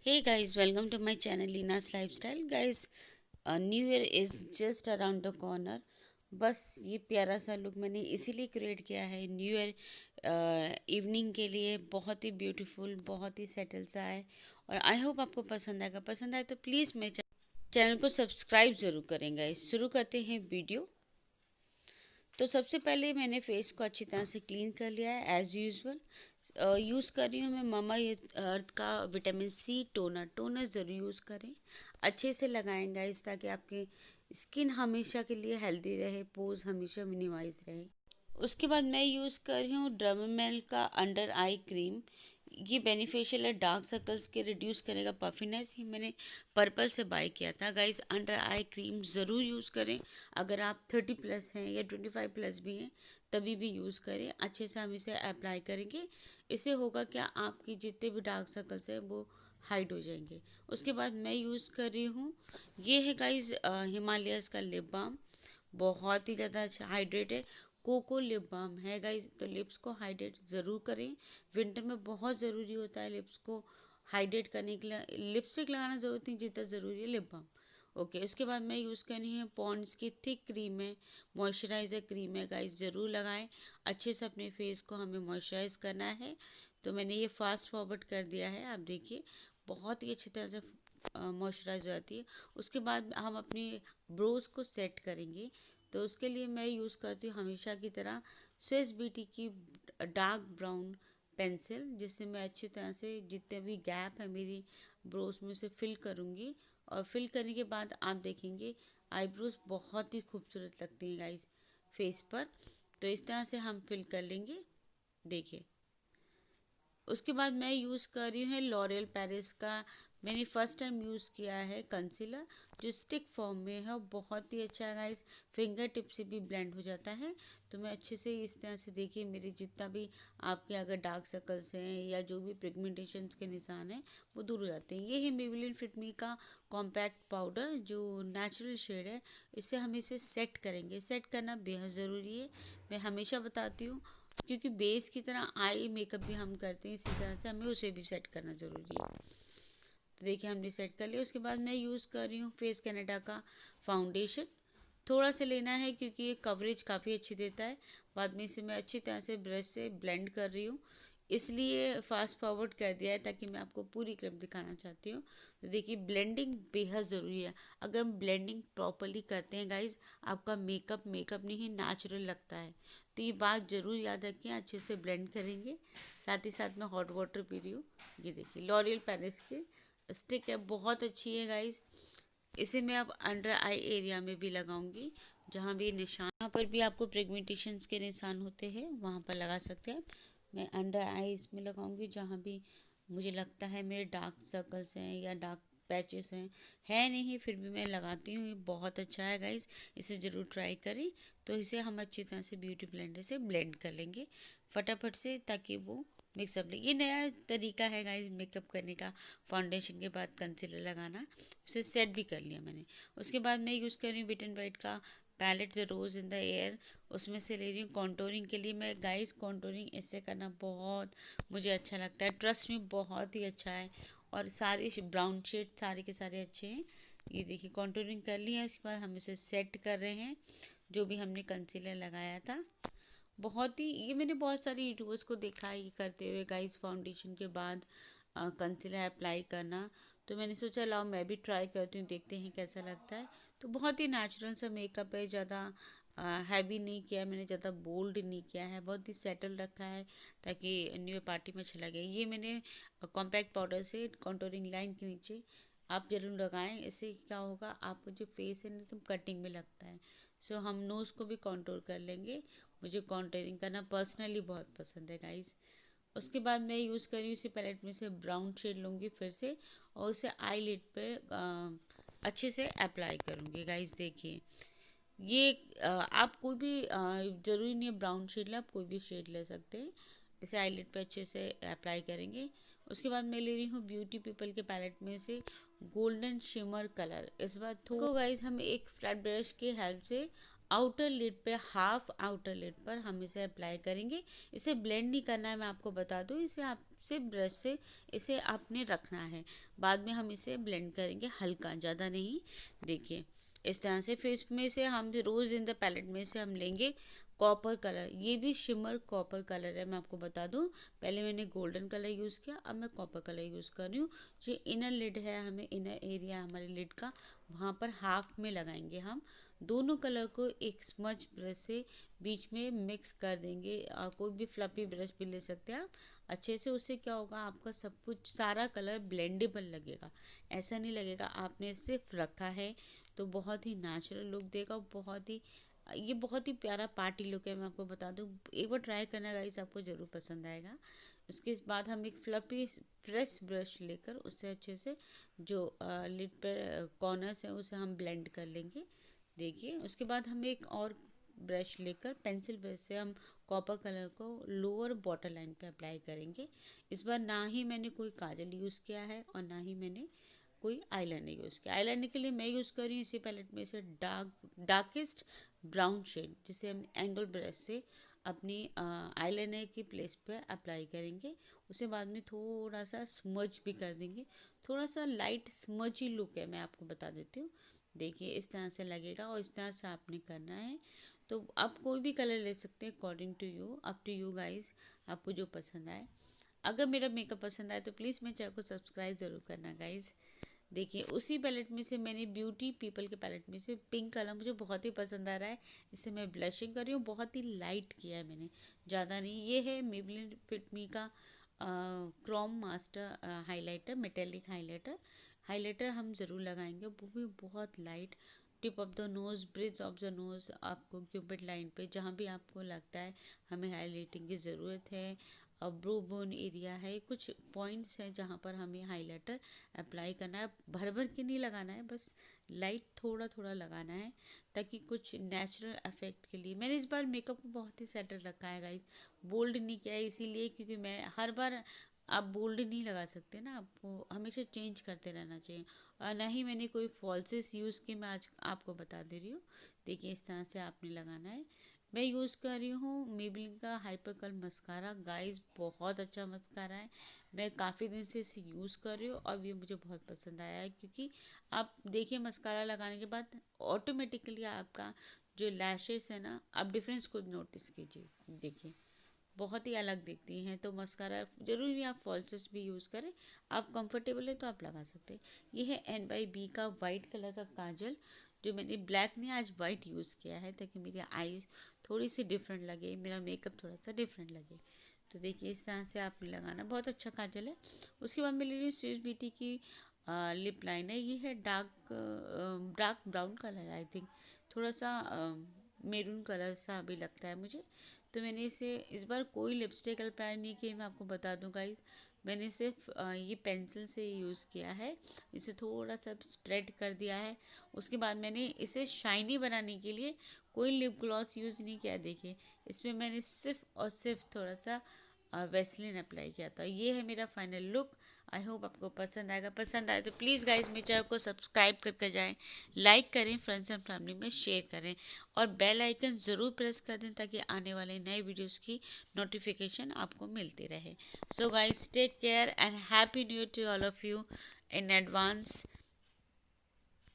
Hey guys, welcome to my channel Lina's Lifestyle. Guys, new year is just around the corner. बस ये प्यारा सा look मैंने इसीलिए क्रिएट किया है न्यू ईयर इवनिंग के लिए। बहुत ही ब्यूटीफुल, बहुत ही सेटल सा है और आई होप आपको पसंद आएगा। पसंद आए तो प्लीज़ मेरे चैनल को सब्सक्राइब ज़रूर करें। गाइस शुरू करते हैं वीडियो। तो सबसे पहले मैंने फेस को अच्छी तरह से क्लीन कर लिया है एज़ यूजुअल। यूज़ कर रही हूँ मैं मामा अर्थ का विटामिन सी टोनर ज़रूर यूज़ करें। अच्छे से लगाएं गाइस ताकि आपकी स्किन हमेशा के लिए हेल्दी रहे, पोज हमेशा मिनिमाइज रहे। उसके बाद मैं यूज़ कर रही हूँ डर्मामेल का अंडर आई क्रीम। ये बेनिफिशियल है, डार्क सर्कल्स के रिड्यूस करेगा, पफिनेस। ये मैंने पर्पल से बाय किया था। गाइस अंडर आई क्रीम ज़रूर यूज़ करें। अगर आप 30+ हैं या 25+ भी हैं तभी भी यूज़ करें। अच्छे से हम इसे अप्लाई करेंगे। इससे होगा क्या, आपकी जितने भी डार्क सर्कल्स हैं वो हाइड हो जाएंगे। उसके बाद मैं यूज़ कर रही हूँ, ये है गाइस हिमालयस का लिप बाम। बहुत ही ज़्यादा अच्छा हाइड्रेटेड कोको लिप बाम है गाइस। तो लिप्स को हाइड्रेट ज़रूर करें। विंटर में बहुत ज़रूरी होता है लिप्स को हाइड्रेट करने के लिए। लिपस्टिक लगाना ज़रूरत नहीं जितना ज़रूरी है लिप बाम। ओके, उसके बाद मैं यूज़ करनी है पॉन्ड्स की थिक क्रीम है, मॉइस्चराइज़र क्रीम है। गाइस ज़रूर लगाएं। अच्छे से अपने फेस को हमें मॉइस्चराइज़ करना है। तो मैंने ये फास्ट फॉरवर्ड कर दिया है, आप देखिए बहुत ही अच्छी तरह से मॉइस्चराइज हो जाती है। उसके बाद हम अपनी ब्रोज को सेट करेंगे। तो उसके लिए मैं यूज़ करती हूँ हमेशा की तरह स्विस ब्यूटी की डार्क ब्राउन पेंसिल, जिससे मैं अच्छी तरह से जितने भी गैप है मेरी ब्रोज में से फिल करूँगी। और फिल करने के बाद आप देखेंगे आईब्रोज बहुत ही खूबसूरत लगती हैं गाइस फेस पर। तो इस तरह से हम फिल कर लेंगे, देखिए। उसके बाद मैं यूज़ कर रही हूँ लॉरियल पेरिस का। मैंने फ़र्स्ट टाइम यूज़ किया है कंसीलर, जो स्टिक फॉर्म में है और बहुत ही अच्छा है गाइस। फिंगर टिप से भी ब्लेंड हो जाता है। तो मैं अच्छे से इस तरह से, देखिए मेरे जितना भी आपके अगर डार्क सर्कल्स हैं या जो भी पिगमेंटेशन के निशान हैं वो दूर हो जाते हैं। ये है मेबेलिन फिट मी का कॉम्पैक्ट पाउडर, जो नेचुरल शेड है। इससे हम इसे सेट करेंगे। सेट करना बेहद ज़रूरी है, मैं हमेशा बताती हूँ, क्योंकि बेस की तरह आई मेकअप भी हम करते हैं, इसी तरह से हमें उसे भी सेट करना ज़रूरी है। तो देखिए हमने सेट कर लिया। उसके बाद मैं यूज़ कर रही हूँ फेस कनाडा का फाउंडेशन। थोड़ा सा लेना है क्योंकि ये कवरेज काफ़ी अच्छी देता है। बाद में इसे मैं अच्छी तरह से ब्रश से ब्लेंड कर रही हूँ, इसलिए फास्ट फॉरवर्ड कर दिया है ताकि मैं आपको पूरी क्लिप दिखाना चाहती हूँ। तो देखिए ब्लेंडिंग बेहद ज़रूरी है। अगर हम ब्लेंडिंग प्रॉपरली करते हैं गाइज, आपका मेकअप मेकअप नहीं नेचुरल लगता है। तो ये बात ज़रूर याद रखें, अच्छे से ब्लेंड करेंगे। साथ ही साथ मैं हॉट वाटर पी रही हूँ। ये देखिए लॉरियल पेरिस की स्टिक है, बहुत अच्छी है गाइज। इसे मैं अब अंडर आई एरिया में भी लगाऊंगी, जहाँ भी निशान, यहाँ पर भी आपको पिगमेंटेशंस के निशान होते हैं वहाँ पर लगा सकते हैं। मैं अंडर आई इसमें लगाऊंगी जहाँ भी मुझे लगता है मेरे डार्क सर्कल्स हैं या डार्क पैचेस हैं। है नहीं फिर भी मैं लगाती हूँ। ये बहुत अच्छा है गाइस, इसे ज़रूर ट्राई करें। तो इसे हम अच्छी तरह से ब्यूटी ब्लेंडर से ब्लेंड कर लेंगे फटाफट से, ताकि वो मिक्सअप ले। ये नया तरीका है गाइस मेकअप करने का, फाउंडेशन के बाद कंसीलर लगाना। उसे सेट भी कर लिया मैंने। उसके बाद मैं यूज़ कर रही हूँ विट एंड वाइट का palette the rose in the air. उसमें से ले रही हूँ कॉन्टोरिंग के लिए। मैं गाइस कॉन्टोरिंग इससे करना बहुत मुझे अच्छा लगता है, ट्रस्ट में बहुत ही अच्छा है। और सारे ब्राउन शेड सारे के सारे अच्छे हैं। ये देखिए कॉन्टोरिंग कर लिया है। उसके बाद हम इसे सेट कर रहे हैं जो भी हमने कंसीलर लगाया था। बहुत ही, ये मैंने बहुत सारे यूट्यूबर्स को देखा है ये करते हुए गाइस, फाउंडेशन के बाद कंसीलर अप्लाई करना। तो मैंने सोचा लाओ मैं भी ट्राई करती हूँ, देखते हैं कैसा लगता है। तो बहुत ही नेचुरल सा मेकअप है, ज़्यादा हैवी नहीं किया है मैंने, ज़्यादा बोल्ड नहीं किया है, बहुत ही सेटल रखा है ताकि न्यू पार्टी में चला गया। ये मैंने कॉम्पैक्ट पाउडर से कॉन्टोरिंग लाइन के नीचे आप ज़रूर लगाएं। इससे क्या होगा, आपको जो फेस है ना एकदम कटिंग में लगता है। सो हम नोज़ को भी कॉन्टोर कर लेंगे। मुझे कॉन्टोरिंग करना पर्सनली बहुत पसंद है गाइस। उसके बाद मैं यूज़ कर रही हूँ इसी पैलेट में से ब्राउन शेड लूँगी फिर से, और उसे आई लिड पे अच्छे से अप्लाई करूँगी। गाइस देखिए ये आप कोई भी ज़रूरी नहीं है ब्राउन शेड ले, आप कोई भी शेड ले सकते हैं। इसे आई लिड पे अच्छे से अप्लाई करेंगे। उसके बाद मैं ले रही हूँ ब्यूटी पीपल के पैलेट में से गोल्डन शिमर कलर। इस बार तो गाइस हम एक फ्लैट ब्रश की हेल्प से आउटर लिड पे, हाफ आउटर लिड पर हम इसे अप्लाई करेंगे। इसे ब्लेंड नहीं करना है, मैं आपको बता दूँ, इसे आप सिर्फ ब्रश से इसे आपने रखना है। बाद में हम इसे ब्लेंड करेंगे हल्का, ज़्यादा नहीं। देखिए इस तरह से। फिर इसमें से हम रोज़ इन द पैलेट में से हम लेंगे कॉपर कलर। ये भी शिमर कॉपर कलर है, मैं आपको बता दूं। पहले मैंने गोल्डन कलर यूज़ किया, अब मैं कॉपर कलर यूज़ कर रही हूँ। जो इनर लिड है, हमें इनर एरिया हमारे लिड का, वहाँ पर हाफ में लगाएंगे हम। दोनों कलर को एक स्मज ब्रश से बीच में मिक्स कर देंगे। कोई भी फ्लफी ब्रश भी ले सकते हैं आप अच्छे से। उससे क्या होगा, आपका सब कुछ सारा कलर ब्लेंडेबल लगेगा। ऐसा नहीं लगेगा आपने सिर्फ रखा है। तो बहुत ही नेचुरल लुक देगा, बहुत ही प्यारा पार्टी लुक है। मैं आपको बता दूं, एक बार ट्राई करना गाइस, आपको ज़रूर पसंद आएगा। उसके बाद हम एक फ्लफी फ्रेश ब्रश लेकर उससे अच्छे से जो लिड पर कॉर्नर्स हैं उसे हम ब्लेंड कर लेंगे। देखिए उसके बाद हम एक और ब्रश लेकर पेंसिल ब्रश से हम कॉपर कलर को लोअर बॉटल लाइन पे अप्लाई करेंगे। इस बार ना ही मैंने कोई काजल यूज़ किया है और ना ही मैंने कोई आईलाइनर यूज़ किया। आईलाइनर के लिए मैं यूज़ कर रही हूँ इसी पैलेट में से डार्केस्ट ब्राउन शेड, जिसे हम एंगल ब्रश से अपनी आईलाइनर की प्लेस पे अप्लाई करेंगे। उसे बाद में थोड़ा सा स्मज भी कर देंगे। थोड़ा सा लाइट स्मजी लुक है, मैं आपको बता देती हूँ। देखिए इस तरह से लगेगा और इस तरह से आपने करना है। तो आप कोई भी कलर ले सकते हैं according to you, up to you guys, आपको जो पसंद आए। अगर मेरा मेकअप पसंद आए तो प्लीज़ मेरे चैनल को सब्सक्राइब ज़रूर करना गाइज। देखिए उसी पैलेट में से मैंने ब्यूटी पीपल के पैलेट में से पिंक कलर मुझे बहुत ही पसंद आ रहा है। इसे मैं ब्लशिंग कर रही हूँ, बहुत ही लाइट किया है मैंने, ज़्यादा नहीं। ये है मेबलिन फिट मी का chrome master highlighter, metallic highlighter. Highlighter हम ज़रूर लगाएंगे, वो भी बहुत light. Tip of the nose, bridge of the nose, आपको क्यूपिड लाइन पे जहाँ भी आपको लगता है हमें हाईलाइटिंग की ज़रूरत है। ब्रो बोन एरिया है, कुछ पॉइंट्स हैं जहाँ पर हमें हाइलाइटर अप्लाई करना है। भर भर के नहीं लगाना है, बस लाइट थोड़ा थोड़ा लगाना है, ताकि कुछ नेचुरल इफेक्ट के लिए। मैंने इस बार मेकअप को बहुत ही सेटल रखा है गाइस, बोल्ड नहीं किया है इसीलिए क्योंकि मैं हर बार आप बोल्ड नहीं लगा सकते ना, आपको हमेशा चेंज करते रहना चाहिए। और ना ही मैंने कोई फॉल्सेस यूज़ किए, मैं आज आपको बता दे रही हूँ। देखिए इस तरह से आपने लगाना है। मैं यूज़ कर रही हूँ मेबलिन का हाइपर कर्ल मस्कारा। गाइस बहुत अच्छा मस्कारा है, मैं काफ़ी दिन से इसे यूज़ कर रही हूँ और ये मुझे बहुत पसंद आया है। क्योंकि आप देखिए मस्कारा लगाने के बाद ऑटोमेटिकली आपका जो लैशेस है ना, आप डिफरेंस खुद नोटिस कीजिए। देखिए बहुत ही अलग दिखती हैं। तो मस्कारा ज़रूरी नहीं आप फॉल्सेस भी यूज़ करें, आप कंफर्टेबल है तो आप लगा सकते हैं। ये है N/B का वाइट कलर का काजल, जो मैंने ब्लैक नहीं आज वाइट यूज़ किया है, ताकि मेरी आईज़ थोड़ी सी डिफरेंट लगे, मेरा मेकअप थोड़ा सा डिफरेंट लगे। तो देखिए इस तरह से आपने लगाना, बहुत अच्छा काजल है। उसके बाद मैं ले रही हूँ स्विस ब्यूटी की लिप लाइनर। ये है dark brown colour, I think थोड़ा सा मेरून कलर सा भी लगता है मुझे। तो मैंने इसे इस बार कोई लिपस्टिक अप्लाई नहीं की, मैं आपको बता दूं गाइस। मैंने सिर्फ ये पेंसिल से यूज़ किया है, इसे थोड़ा सा स्प्रेड कर दिया है। उसके बाद मैंने इसे शाइनी बनाने के लिए कोई लिप ग्लॉस यूज़ नहीं किया। देखिए इसमें मैंने सिर्फ और सिर्फ थोड़ा सा वैसलीन अप्लाई किया था। ये है मेरा फाइनल लुक। आई होप आपको पसंद आएगा। पसंद आए तो प्लीज़ गाइज मेरे चैनल को सब्सक्राइब करके जाएं, लाइक करें, फ्रेंड्स एंड फैमिली में शेयर करें और बेल आइकन ज़रूर प्रेस कर दें, ताकि आने वाले नए वीडियोस की नोटिफिकेशन आपको मिलती रहे। So guys take care and happy new year to all of you in advance.